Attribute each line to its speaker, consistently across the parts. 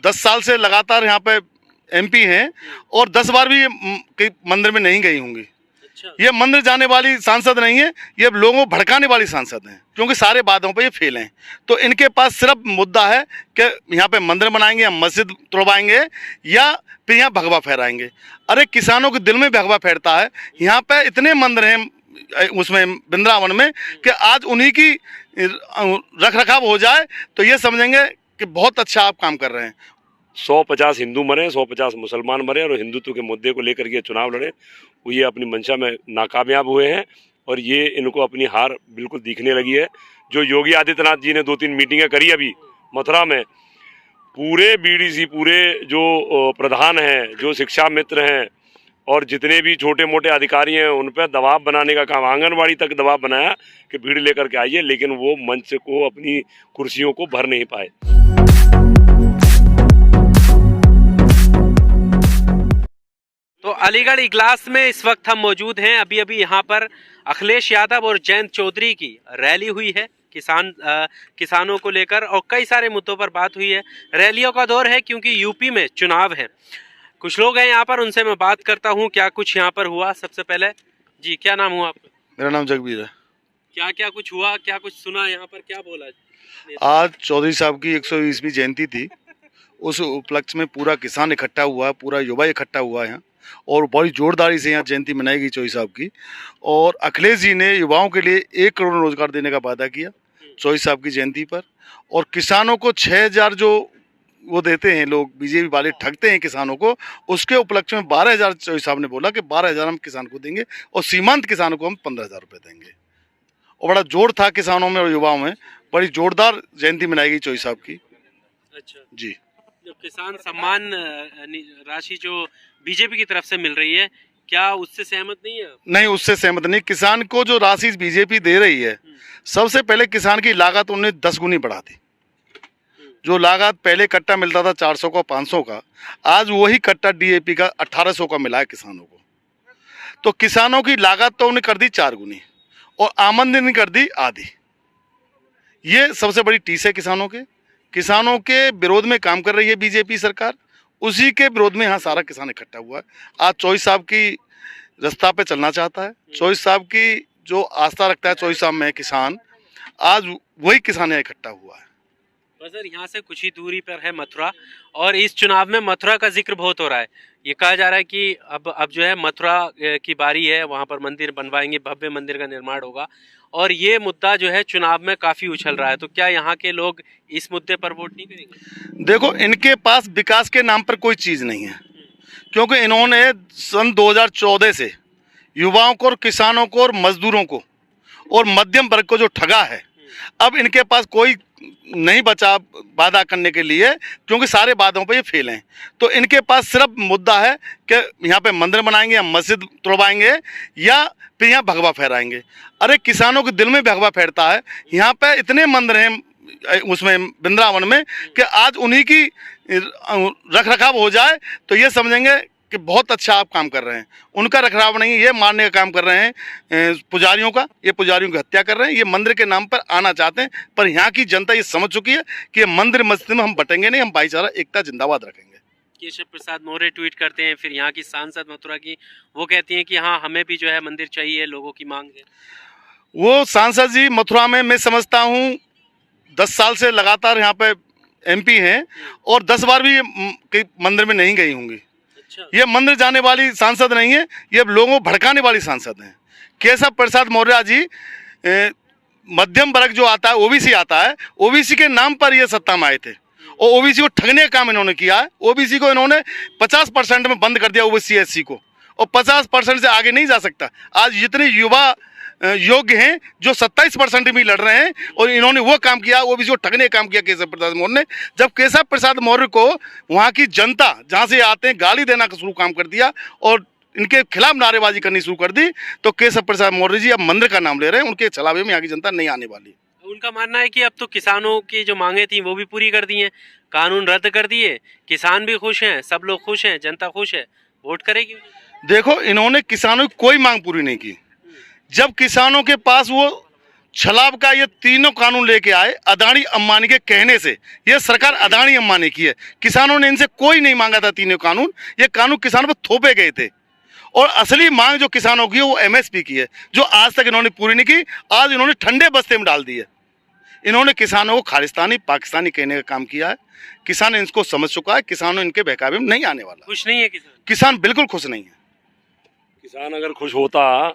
Speaker 1: 10 साल से लगातार यहाँ पे MP हैं और 10 बार भी ये मंदिर में नहीं गई होंगी। ये मंदिर जाने वाली सांसद नहीं है, ये लोगों को भड़काने वाली सांसद हैं, क्योंकि सारे वादों पे ये फेल हैं। तो इनके पास सिर्फ मुद्दा है कि यहाँ पे मंदिर बनाएंगे या मस्जिद तोड़वाएंगे या फिर यहाँ भगवा फहराएंगे। अरे किसानों के दिल में भगवा फहरता है। यहाँ पे इतने मंदिर हैं उसमें वृंदावन में कि आज उन्हीं की रख रखाव हो जाए तो ये समझेंगे कि बहुत अच्छा आप काम कर रहे हैं।
Speaker 2: 150 हिंदू मरे, 150 मुसलमान मरे और हिंदुत्व के मुद्दे को लेकर के चुनाव लड़े, वो ये अपनी मंशा में नाकामयाब हुए हैं और ये इनको अपनी हार बिल्कुल दिखने लगी है। जो योगी आदित्यनाथ जी ने 2-3 मीटिंगें करी अभी मथुरा में, पूरे BDC, पूरे जो प्रधान हैं, जो शिक्षा मित्र हैं और जितने भी छोटे मोटे अधिकारी हैं उन पर दबाव बनाने का काम, आंगनबाड़ी तक दबाव बनाया कि भीड़ लेकर के आइए, लेकिन वो मंच को, अपनी कुर्सियों को भर नहीं पाए।
Speaker 3: तो अलीगढ़ इगलास में इस वक्त हम मौजूद हैं। अभी अभी यहाँ पर अखिलेश यादव और जयंत चौधरी की रैली हुई है किसानों को लेकर और कई सारे मुद्दों पर बात हुई है। रैलियों का दौर है क्योंकि यूपी में चुनाव है। कुछ लोग हैं यहाँ पर, उनसे मैं बात करता हूँ क्या कुछ यहाँ पर हुआ। सबसे पहले जी, क्या नाम हुआ आपका?
Speaker 1: मेरा नाम जगबीर है।
Speaker 3: क्या क्या कुछ हुआ, क्या कुछ सुना यहाँ पर, क्या बोला?
Speaker 1: आज चौधरी साहब की 120वीं जयंती थी। उस उपलक्ष्य में पूरा किसान इकट्ठा हुआ, पूरा युवा इकट्ठा हुआ है यहाँ और बड़ी जोरदारी से यहाँ जयंती मनाई गई चौधरी साहब की। और अखिलेश जी ने युवाओं के लिए 1 करोड़ रोजगार देने का वादा किया चौधरी साहब की जयंती पर। और किसानों को 6000 जो वो देते हैं, लोग बीजेपी वाले ठगते हैं किसानों को, उसके उपलक्ष्य में 12000 चौधरी साहब ने बोला कि 12000 हम किसान को देंगे और सीमांत किसानों को हम 15000 रुपये देंगे। और बड़ा जोर था किसानों में और युवाओं में, बड़ी जोरदार जयंती मनाई गई चौधरी साहब की।
Speaker 3: अच्छा
Speaker 1: जी।
Speaker 3: जो किसान सम्मान राशि जो बीजेपी की तरफ से मिल रही है, क्या उससे सहमत नहीं है?
Speaker 1: नहीं, उससे सहमत नहीं। किसान को जो राशि बीजेपी दे रही है, सबसे पहले किसान की लागत उन्होंने 10 गुनी बढ़ा दी। जो लागत पहले कट्टा मिलता था 400 का, 500 का, आज वही कट्टा DAP का 1800 का मिला है किसानों को। तो किसानों की लागत तो उन्हें कर दी 4 गुनी और आमदनी कर दी आधी। ये सबसे बड़ी टीस है किसानों के विरोध में काम कर रही है बीजेपी सरकार। उसी के विरोध में यहाँ सारा किसान इकट्ठा हुआ है। आज चौधरी साहब की रास्ता पे चलना चाहता है। चौधरी साहब की जो आस्था रखता है चौधरी साहब में किसान, आज वही किसान यहाँ इकट्ठा हुआ है।
Speaker 3: बस सर, यहाँ से कुछ ही दूरी पर है मथुरा और इस चुनाव में मथुरा का जिक्र बहुत हो रहा है। ये कहा जा रहा है कि अब जो है मथुरा की बारी है, वहाँ पर मंदिर बनवाएंगे, भव्य मंदिर का निर्माण होगा और ये मुद्दा जो है चुनाव में काफी उछल रहा है। तो क्या यहाँ के लोग इस मुद्दे पर वोट नहीं करेंगे?
Speaker 1: देखो, इनके पास विकास के नाम पर कोई चीज नहीं है, क्योंकि इन्होंने सन 2014 से युवाओं को और किसानों को और मजदूरों को और मध्यम वर्ग को जो ठगा है, अब इनके पास कोई नहीं बचा वादा करने के लिए, क्योंकि सारे वादों पे ये फेल हैं। तो इनके पास सिर्फ मुद्दा है कि यहाँ पे मंदिर बनाएंगे या मस्जिद तोड़वाएंगे या फिर यहाँ भगवा फहराएंगे। अरे किसानों के दिल में भगवा फहरता है। यहाँ पे इतने मंदिर हैं उसमें वृंदावन में कि आज उन्हीं की रख रखाव हो जाए तो ये समझेंगे कि बहुत अच्छा आप काम कर रहे हैं। उनका रखरखाव नहीं है, ये मारने का काम कर रहे हैं पुजारियों का। ये पुजारियों की हत्या कर रहे हैं। ये मंदिर के नाम पर आना चाहते हैं, पर यहाँ की जनता ये समझ चुकी है कि ये मंदिर मस्जिद में हम बटेंगे नहीं, हम भाईचारा एकता जिंदाबाद रखेंगे।
Speaker 3: केशव प्रसाद मौर्य ट्वीट करते हैं, फिर यहाँ की सांसद मथुरा की, वो कहती हैं कि हाँ, हमें भी जो है मंदिर चाहिए, लोगों की मांग है।
Speaker 1: वो सांसद जी मथुरा में मैं समझता हूँ 10 साल से लगातार यहाँ पे MP हैं और 10 बार भी ये मंदिर में नहीं गई होंगी। ये मंदिर जाने वाली सांसद नहीं है, ये लोगों को भड़काने वाली सांसद हैं। केशव प्रसाद मौर्य जी मध्यम वर्ग जो आता है, OBC आता है, OBC के नाम पर ये सत्ता में आए थे और OBC को ठगने का काम इन्होंने किया है। OBC को इन्होंने 50% में बंद कर दिया, OBC SC को, और 50% से आगे नहीं जा सकता। आज जितने युवा योग्य हैं जो 27% भी लड़ रहे हैं और इन्होंने वो काम किया, OBC को ठगने का काम किया केशव प्रसाद मौर्य ने। जब केशव प्रसाद मौर्य को वहाँ की जनता जहाँ से आते हैं गाली देना शुरू काम कर दिया और इनके खिलाफ नारेबाजी करनी शुरू कर दी, तो केशव प्रसाद मौर्य जी अब मंदिर का नाम ले रहे हैं। उनके छलावे में यहाँ की जनता नहीं आने वाली।
Speaker 3: उनका मानना है कि अब तो किसानों की जो मांगे थी वो भी पूरी कर दी हैं, कानून रद्द कर दिए, किसान भी खुश हैं, सब लोग खुश हैं, जनता खुश है, वोट करेगी। देखो,
Speaker 1: इन्होंने किसानों की कोई मांग पूरी नहीं की। जब किसानों के पास वो छलाब का ये तीनों कानून लेके आए अदानी अंबानी के कहने से। ये सरकार अदानी अंबानी की है, किसानों ने इनसे कोई नहीं मांगा था तीनों कानून, ये कानून किसानों पर थोपे गए थे। और असली मांग जो किसानों की है वो एमएसपी की है, जो आज तक इन्होंने पूरी नहीं की। आज इन्होंने ठंडे बस्ते में डाल दी है। इन्होंने किसानों को खालिस्तानी पाकिस्तानी कहने का काम किया है। किसान इनको समझ चुका है, किसानों इनके बहकावे में नहीं आने वाला।
Speaker 3: खुश नहीं है किसान?
Speaker 1: किसान बिल्कुल खुश नहीं है।
Speaker 2: किसान अगर खुश होता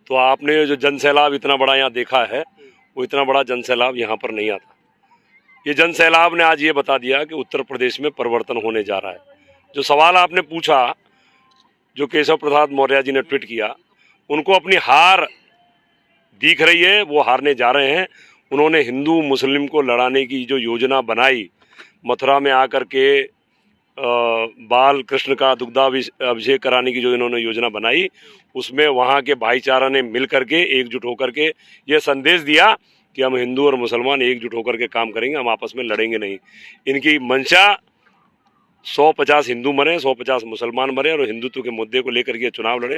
Speaker 2: तो आपने जो जन सैलाब इतना बड़ा यहाँ देखा है, वो इतना बड़ा जन सैलाब यहाँ पर नहीं आता। ये जन सैलाब ने आज ये बता दिया कि उत्तर प्रदेश में परिवर्तन होने जा रहा है। जो सवाल आपने पूछा, जो केशव प्रसाद मौर्य जी ने ट्वीट किया, उनको अपनी हार दिख रही है, वो हारने जा रहे हैं। उन्होंने हिंदू मुस्लिम को लड़ाने की जो योजना बनाई, मथुरा में आकर के बाल कृष्ण का दुग्धाभिषेक कराने की जो इन्होंने योजना बनाई, उसमें वहाँ के भाईचारा ने मिल करके एकजुट होकर के ये संदेश दिया कि हम हिंदू और मुसलमान एकजुट होकर के काम करेंगे, हम आपस में लड़ेंगे नहीं। इनकी मंशा 150 हिंदू मरे, 150 मुसलमान मरे और हिंदुत्व के मुद्दे को लेकर के चुनाव लड़े,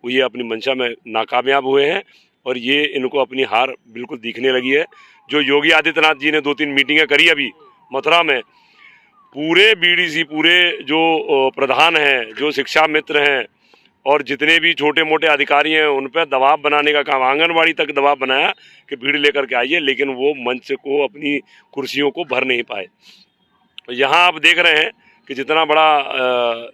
Speaker 2: वो ये अपनी मंशा में नाकामयाब हुए हैं। और ये इनको अपनी हार बिल्कुल दिखने लगी है। जो योगी आदित्यनाथ जी ने 2-3 मीटिंगें करी अभी मथुरा में, पूरे बीडीसी, पूरे जो प्रधान हैं, जो शिक्षा मित्र हैं और जितने भी छोटे मोटे अधिकारी हैं, उन पर दबाव बनाने का काम, आंगनबाड़ी तक दबाव बनाया कि भीड़ लेकर के आइए, लेकिन वो मंच को, अपनी कुर्सियों को भर नहीं पाए। यहाँ आप देख रहे हैं कि जितना बड़ा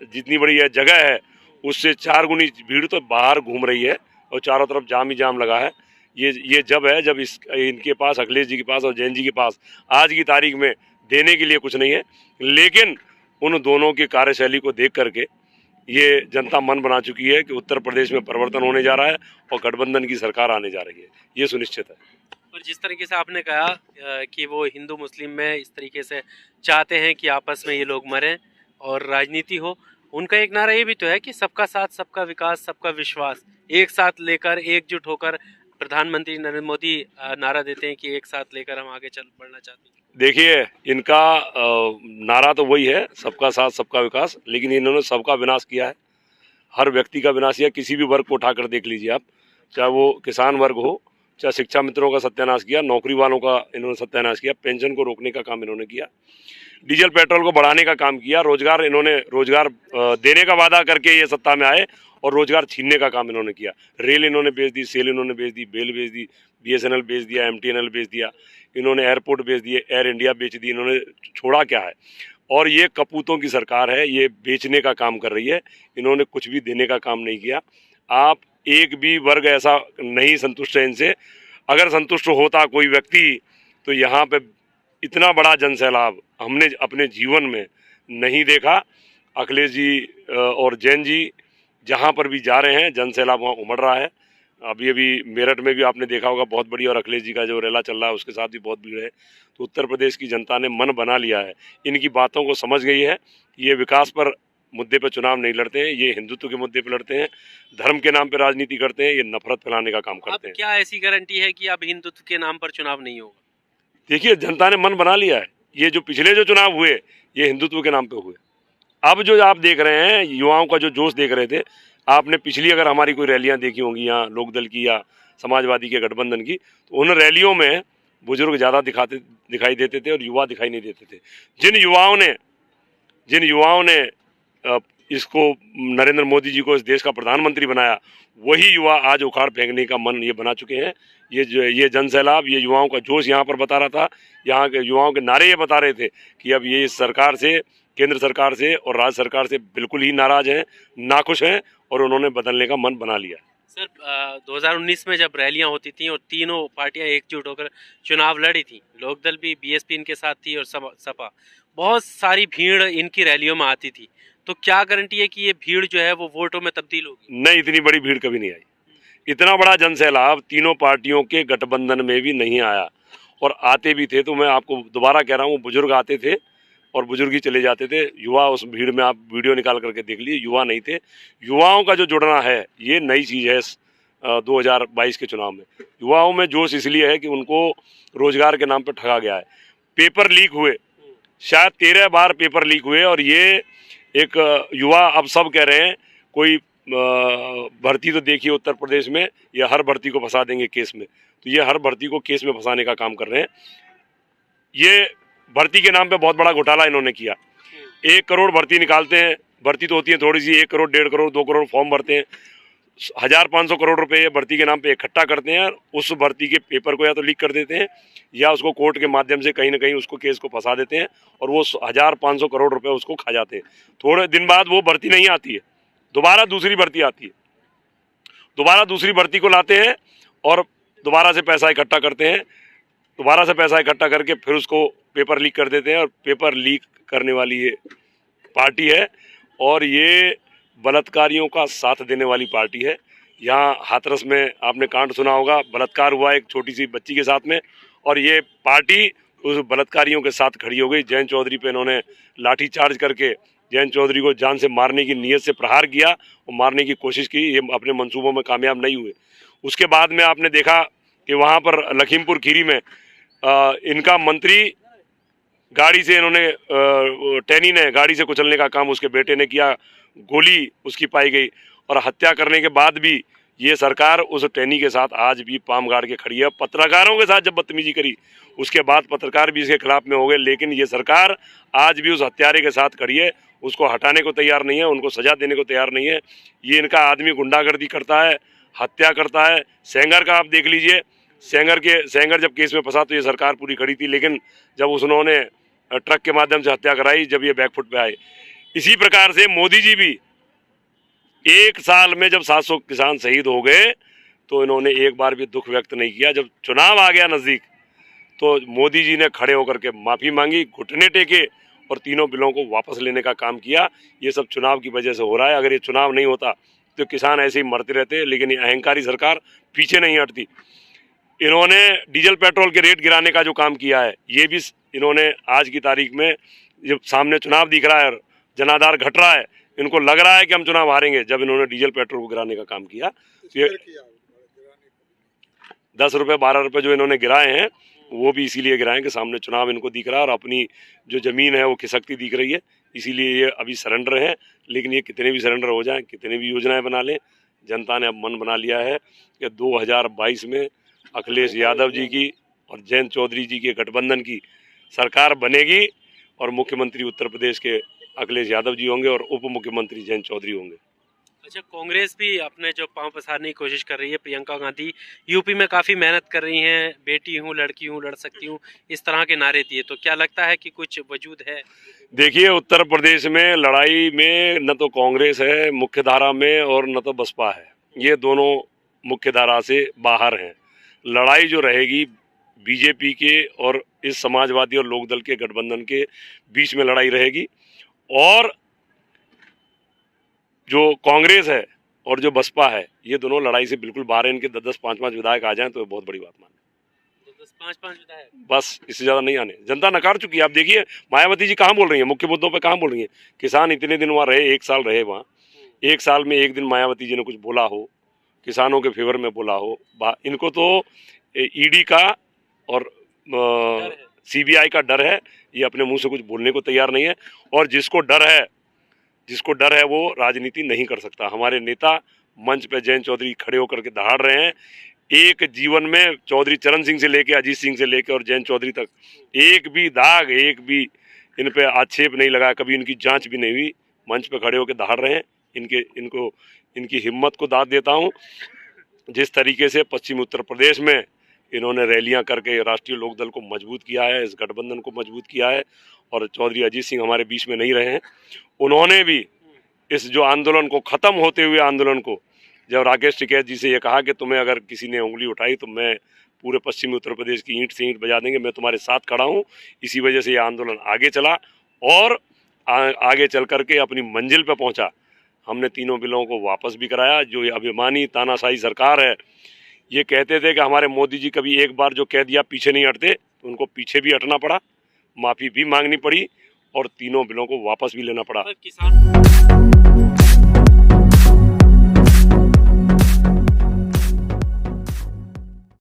Speaker 2: जितनी बड़ी यह जगह है, उससे 4 गुनी भीड़ तो बाहर घूम रही है और चारों तरफ जाम ही जाम लगा है। ये जब है जब इनके पास, अखिलेश जी के पास और जैन जी के पास आज की तारीख में देने के लिए कुछ नहीं है, लेकिन उन दोनों की कार्यशैली को देख करके ये जनता मन बना चुकी है कि उत्तर प्रदेश में परिवर्तन होने जा रहा है और गठबंधन की सरकार आने जा रही है, ये सुनिश्चित है।
Speaker 3: और जिस तरीके से आपने कहा कि वो हिंदू मुस्लिम में इस तरीके से चाहते हैं कि आपस में ये लोग मरें और राजनीति हो, उनका एक नारा ये भी तो है कि सबका साथ, सबका विकास, सबका विश्वास, एक साथ लेकर, एकजुट होकर। प्रधानमंत्री नरेंद्र मोदी नारा देते हैं कि एक साथ लेकर हम आगे बढ़ना चाहते हैं।
Speaker 2: देखिए, इनका नारा तो वही है, सबका साथ सबका विकास, लेकिन इन्होंने सबका विनाश किया है। हर व्यक्ति का विनाश किया। किसी भी वर्ग को उठाकर देख लीजिए आप, चाहे वो किसान वर्ग हो, चाहे शिक्षा मित्रों का सत्यानाश किया, नौकरी वालों का इन्होंने सत्यानाश किया, पेंशन को रोकने का काम इन्होंने किया, डीजल पेट्रोल को बढ़ाने का काम किया, रोजगार देने का वादा करके ये सत्ता में आए और रोजगार छीनने का काम इन्होंने किया। रेल इन्होंने बेच दी, सेल इन्होंने बेच दी, बेल बेच दी, BSNL बेच दिया, MTNL बेच दिया, इन्होंने एयरपोर्ट बेच दिए, एयर इंडिया बेच दी। इन्होंने छोड़ा क्या है? और ये कपूतों की सरकार है, ये बेचने का काम कर रही है, इन्होंने कुछ भी देने का काम नहीं किया। आप एक भी वर्ग ऐसा नहीं संतुष्ट है इनसे। अगर संतुष्ट होता कोई व्यक्ति तो यहाँ पे इतना बड़ा जन सैलाब हमने अपने जीवन में नहीं देखा। अखिलेश जी और जैन जी जहाँ पर भी जा रहे हैं, जन सैलाब वहाँ उमड़ रहा है। अभी मेरठ में भी आपने देखा होगा बहुत बड़ी, और अखिलेश जी का जो रैला चल रहा है उसके साथ भी बहुत भीड़ है। तो उत्तर प्रदेश की जनता ने मन बना लिया है, इनकी बातों को समझ गई है। ये विकास पर मुद्दे पर चुनाव नहीं लड़ते हैं, ये हिंदुत्व के मुद्दे पर लड़ते हैं, धर्म के नाम पर राजनीति करते हैं, ये नफरत फैलाने का काम करते हैं।
Speaker 3: क्या ऐसी गारंटी है कि अब हिंदुत्व के नाम पर चुनाव नहीं होगा?
Speaker 2: देखिए, जनता ने मन बना लिया है। ये जो पिछले जो चुनाव हुए, ये हिंदुत्व के नाम पे हुए। अब जो आप देख रहे हैं, युवाओं का जो जोश देख रहे थे, आपने पिछली अगर हमारी कोई रैलियां देखी होंगी यहाँ लोकदल की या समाजवादी के गठबंधन की, तो उन रैलियों में बुजुर्ग ज़्यादा दिखाई देते थे और युवा दिखाई नहीं देते थे। जिन युवाओं ने इसको, नरेंद्र मोदी जी को इस देश का प्रधानमंत्री बनाया, वही युवा आज उखाड़ फेंकने का मन ये बना चुके हैं। ये जन सैलाब, ये युवाओं का जोश यहाँ पर बता रहा था। यहाँ के युवाओं के नारे ये बता रहे थे कि अब ये इस सरकार से, केंद्र सरकार से और राज्य सरकार से बिल्कुल ही नाराज हैं, नाखुश हैं और उन्होंने बदलने का मन बना लिया।
Speaker 3: सर, 2019 में जब रैलियां होती थी और तीनों पार्टियां एकजुट होकर चुनाव लड़ी थी, लोकदल भी, BSP इनके साथ थी और सपा, बहुत सारी भीड़ इनकी रैलियों में आती थी, तो क्या गारंटी है कि ये भीड़ जो है वो वोटों में तब्दील होगी?
Speaker 2: नहीं, इतनी बड़ी भीड़ कभी नहीं आई। इतना बड़ा जन सैलाब तीनों पार्टियों के गठबंधन में भी नहीं आया, और आते भी थे तो मैं आपको दोबारा कह रहा हूँ, बुजुर्ग आते थे और बुजुर्ग ही चले जाते थे। युवा उस भीड़ में, आप वीडियो निकाल करके देख लीजिए, युवा नहीं थे। युवाओं का जो जुड़ना है, ये नई चीज़ है 2022 के चुनाव में। युवाओं में जोश इसलिए है कि उनको रोजगार के नाम पर ठगा गया है। पेपर लीक हुए, शायद 13 बार पेपर लीक हुए, और ये एक युवा अब सब कह रहे हैं कोई भर्ती तो देखिए उत्तर प्रदेश में, या हर भर्ती को फंसा देंगे केस में। तो ये हर भर्ती को केस में फंसाने का काम कर रहे हैं। ये भर्ती के नाम पे बहुत बड़ा घोटाला इन्होंने किया। 1 करोड़ भर्ती निकालते हैं, भर्ती तो होती है थोड़ी सी, 1 करोड़ 1.5 करोड़ 2 करोड़ फॉर्म भरते हैं, 1500 करोड़ रुपए ये भर्ती के नाम पे इकट्ठा करते हैं। उस भर्ती के पेपर को या तो लीक कर देते हैं या उसको कोर्ट के माध्यम से कहीं ना कहीं उसको केस को फंसा देते हैं और वो 1500 करोड़ रुपए उसको खा जाते हैं। थोड़े दिन बाद वो भर्ती नहीं आती है, दोबारा दूसरी भर्ती आती है, दोबारा दूसरी भर्ती को लाते हैं और दोबारा से पैसा इकट्ठा करते हैं, दोबारा से पैसा इकट्ठा करके फिर उसको पेपर लीक कर देते हैं। और पेपर लीक करने वाली ये पार्टी है और ये बलात्कारियों का साथ देने वाली पार्टी है। यहाँ हाथरस में आपने कांड सुना होगा, बलात्कार हुआ एक छोटी सी बच्ची के साथ में और ये पार्टी उस बलात्कारियों के साथ खड़ी हो गई। जयंत चौधरी पे इन्होंने लाठी चार्ज करके जयंत चौधरी को जान से मारने की नीयत से प्रहार किया और मारने की कोशिश की। ये अपने मंसूबों में कामयाब नहीं हुए। उसके बाद में आपने देखा कि वहाँ पर लखीमपुर खीरी में इनका मंत्री गाड़ी से इन्होंने टैनी ने गाड़ी से कुचलने का काम उसके बेटे ने किया, गोली उसकी पाई गई और हत्या करने के बाद भी ये सरकार उस टैनी के साथ आज भी पाम गाड़ के खड़ी है। पत्रकारों के साथ जब बदतमीजी करी उसके बाद पत्रकार भी इसके खिलाफ में हो गए, लेकिन ये सरकार आज भी उस हत्यारे के साथ खड़ी है, उसको हटाने को तैयार नहीं है, उनको सजा देने को तैयार नहीं है। ये इनका आदमी गुंडागर्दी करता है, हत्या करता है। सेंगर का आप देख लीजिए, सेंगर जब केस में फंसा तो ये सरकार पूरी खड़ी थी, लेकिन जब उन्होंने ट्रक के माध्यम से हत्या कराई जब ये बैकफुट पे आए। इसी प्रकार से मोदी जी भी 1 साल में जब 700 किसान शहीद हो गए तो इन्होंने एक बार भी दुख व्यक्त नहीं किया। जब चुनाव आ गया नज़दीक तो मोदी जी ने खड़े होकर के माफ़ी मांगी, घुटने टेके और तीनों बिलों को वापस लेने का काम किया। ये सब चुनाव की वजह से हो रहा है। अगर ये चुनाव नहीं होता तो किसान ऐसे ही मरते रहते, लेकिन ये अहंकारी सरकार पीछे नहीं हटती। इन्होंने डीजल पेट्रोल के रेट गिराने का जो काम किया है, ये भी इन्होंने आज की तारीख में जब सामने चुनाव दिख रहा है, जनाधार घट रहा है, इनको लग रहा है कि हम चुनाव हारेंगे, जब इन्होंने डीजल पेट्रोल को गिराने का काम किया। ये 10 रुपये 12 रुपये जो इन्होंने गिराए हैं वो भी इसीलिए गिराए कि सामने चुनाव इनको दिख रहा है और अपनी जो ज़मीन है वो खिसकती दिख रही है, इसीलिए ये अभी सरेंडर हैं। लेकिन ये कितने भी सरेंडर हो जाएं, कितने भी योजनाएं बना लें, जनता ने अब मन बना लिया है कि 2022 में अखिलेश यादव जी की और जयंत चौधरी जी के गठबंधन की सरकार बनेगी और मुख्यमंत्री उत्तर प्रदेश के अखिलेश यादव जी होंगे और उप मुख्यमंत्री जयंत चौधरी होंगे।
Speaker 3: अच्छा, कांग्रेस भी अपने जो पांव पसारने की कोशिश कर रही है। प्रियंका गांधी यूपी में काफी मेहनत कर रही हैं, बेटी हूँ, लड़की हूँ, लड़ सकती हूँ, इस तरह के नारे दिए, तो क्या लगता है कि कुछ वजूद है?
Speaker 2: देखिए, उत्तर प्रदेश में लड़ाई में न तो कांग्रेस है मुख्य धारा में और न तो बसपा है, ये दोनों मुख्य धारा से बाहर हैं। लड़ाई जो रहेगी बीजेपी के और इस समाजवादी और लोकदल के गठबंधन के बीच में लड़ाई रहेगी। और जो कांग्रेस है और जो बसपा है, ये दोनों लड़ाई से बिल्कुल बाहर हैं। इनके 10-10 5-5 विधायक आ जाएं तो बहुत बड़ी बात मान।
Speaker 3: 10-5 विधायक,
Speaker 2: बस इससे ज़्यादा नहीं आने। जनता नकार चुकी है। आप देखिए मायावती जी कहाँ बोल रही हैं, मुख्य मुद्दों पे कहाँ बोल रही हैं। किसान इतने दिन वहाँ रहे, 1 साल रहे वहाँ, 1 साल में 1 दिन मायावती जी ने कुछ बोला हो, किसानों के फेवर में बोला हो? इनको तो ईडी का और सीबीआई का डर है, ये अपने मुंह से कुछ बोलने को तैयार नहीं है। और जिसको डर है वो राजनीति नहीं कर सकता। हमारे नेता मंच पे जयंत चौधरी खड़े होकर के दहाड़ रहे हैं। एक जीवन में चौधरी चरण सिंह से लेके अजीत सिंह से लेके और जयंत चौधरी तक एक भी दाग, एक भी इन पे आक्षेप नहीं लगा, कभी इनकी जांच भी नहीं हुई। मंच पे खड़े होकर दहाड़ रहे हैं। इनकी हिम्मत को दाद देता हूँ। जिस तरीके से पश्चिमी उत्तर प्रदेश में इन्होंने रैलियां करके राष्ट्रीय लोकदल को मजबूत किया है, इस गठबंधन को मजबूत किया है, और चौधरी अजीत सिंह हमारे बीच में नहीं रहे हैं। उन्होंने भी इस जो आंदोलन को, ख़त्म होते हुए आंदोलन को, जब राकेश टिकैत जी से ये कहा कि तुम्हें अगर किसी ने उंगली उठाई तो मैं पूरे पश्चिमी उत्तर प्रदेश की ईंट से ईंट बजा देंगे, मैं तुम्हारे साथ खड़ा हूँ, इसी वजह से ये आंदोलन आगे चला और आगे चल करके अपनी मंजिल पर पहुँचा। हमने तीनों बिलों को वापस भी कराया। जो ये अभिमानी तानाशाही सरकार है, ये कहते थे कि हमारे मोदी जी कभी एक बार जो कह दिया पीछे नहीं हटते, तो उनको पीछे भी हटना पड़ा, माफ़ी भी मांगनी पड़ी और तीनों बिलों को वापस भी लेना पड़ा।
Speaker 3: किसान